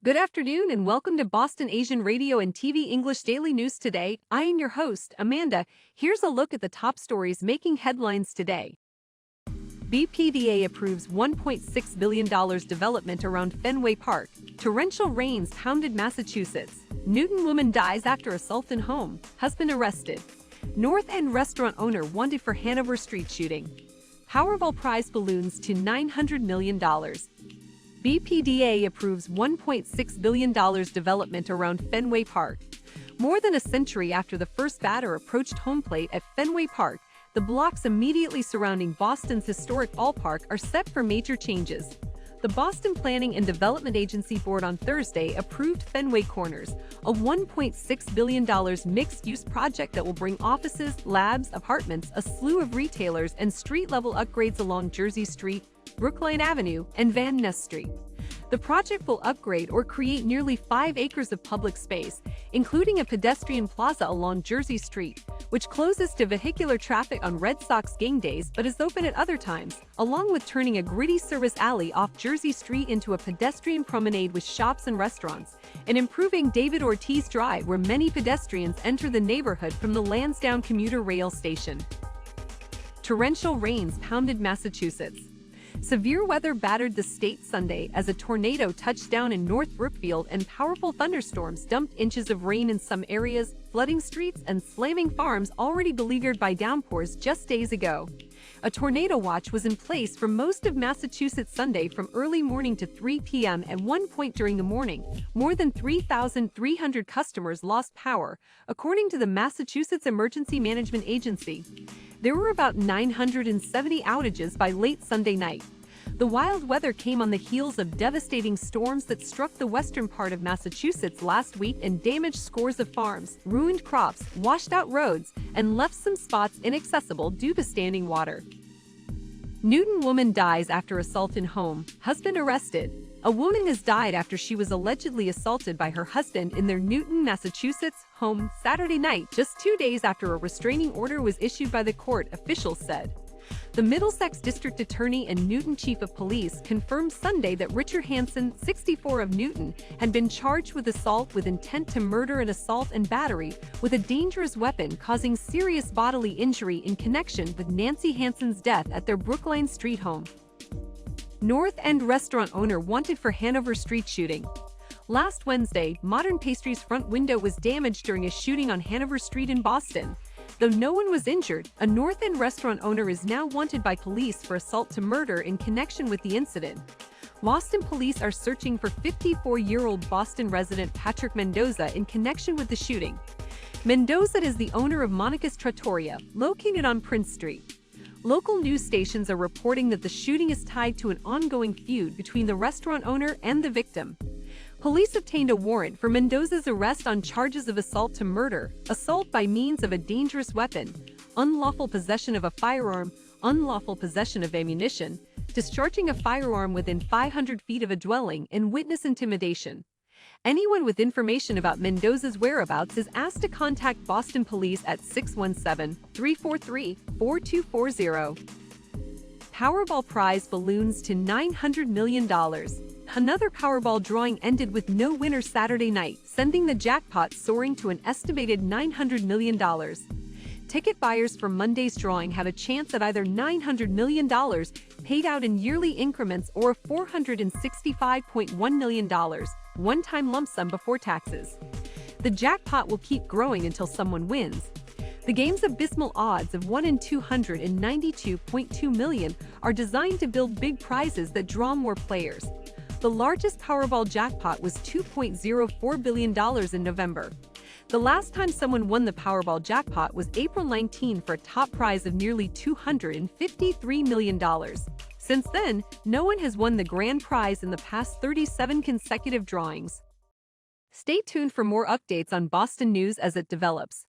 Good afternoon and welcome to Boston Asian Radio and TV English Daily News Today. I am your host, Amanda. Here's a look at the top stories making headlines today. BPDA approves $1.6 billion development around Fenway Park. Torrential rains pounded Massachusetts. Newton woman dies after assault in home. Husband arrested. North End restaurant owner wanted for Hanover street shooting. Powerball prize balloons to $900 million. BPDA approves $1.6 billion development around Fenway Park. More than a century after the first batter approached home plate at Fenway Park, the blocks immediately surrounding Boston's historic ballpark are set for major changes. The Boston Planning and Development Agency Board on Thursday approved Fenway Corners, a $1.6 billion mixed-use project that will bring offices, labs, apartments, a slew of retailers, and street-level upgrades along Jersey Street, Brookline Avenue, and Van Ness Street. The project will upgrade or create nearly 5 acres of public space, including a pedestrian plaza along Jersey Street, which closes to vehicular traffic on Red Sox game days but is open at other times, along with turning a gritty service alley off Jersey Street into a pedestrian promenade with shops and restaurants, and improving David Ortiz Drive where many pedestrians enter the neighborhood from the Lansdowne commuter rail station. Torrential rains pounded Massachusetts. Severe weather battered the state Sunday as a tornado touched down in North Brookfield and powerful thunderstorms dumped inches of rain in some areas, flooding streets and slamming farms already beleaguered by downpours just days ago. A tornado watch was in place for most of Massachusetts Sunday from early morning to 3 p.m. At one point during the morning, more than 3,300 customers lost power, according to the Massachusetts Emergency Management Agency. There were about 970 outages by late Sunday night. The wild weather came on the heels of devastating storms that struck the western part of Massachusetts last week and damaged scores of farms, ruined crops, washed out roads, and left some spots inaccessible due to standing water. Newton woman dies after assault in home. Husband arrested. A woman has died after she was allegedly assaulted by her husband in their Newton, Massachusetts home Saturday night, just 2 days after a restraining order was issued by the court, officials said. The Middlesex District Attorney and Newton Chief of Police confirmed Sunday that Richard Hansen, 64 of Newton, had been charged with assault with intent to murder and assault and battery with a dangerous weapon causing serious bodily injury in connection with Nancy Hansen's death at their Brookline Street home. North End restaurant owner wanted for Hanover street shooting. Last Wednesday, Modern Pastry's front window was damaged during a shooting on Hanover Street in Boston. Though no one was injured, a North End restaurant owner is now wanted by police for assault to murder in connection with the incident. Boston police are searching for 54-year-old Boston resident Patrick Mendoza in connection with the shooting. Mendoza is the owner of Monica's Trattoria, located on Prince Street. Local news stations are reporting that the shooting is tied to an ongoing feud between the restaurant owner and the victim. Police obtained a warrant for Mendoza's arrest on charges of assault to murder, assault by means of a dangerous weapon, unlawful possession of a firearm, unlawful possession of ammunition, discharging a firearm within 500 feet of a dwelling, and witness intimidation. Anyone with information about Mendoza's whereabouts is asked to contact Boston Police at 617-343-4240. Powerball prize balloons to $900 million. Another Powerball drawing ended with no winner Saturday night, sending the jackpot soaring to an estimated $900 million. Ticket buyers for Monday's drawing have a chance at either $900 million paid out in yearly increments or a $465.1 million one-time lump sum before taxes. The jackpot will keep growing until someone wins. The game's abysmal odds of 1 in 292.2 million are designed to build big prizes that draw more players. The largest Powerball jackpot was $2.04 billion in November. The last time someone won the Powerball jackpot was April 19 for a top prize of nearly $253 million. Since then, no one has won the grand prize in the past 37 consecutive drawings. Stay tuned for more updates on Boston news as it develops.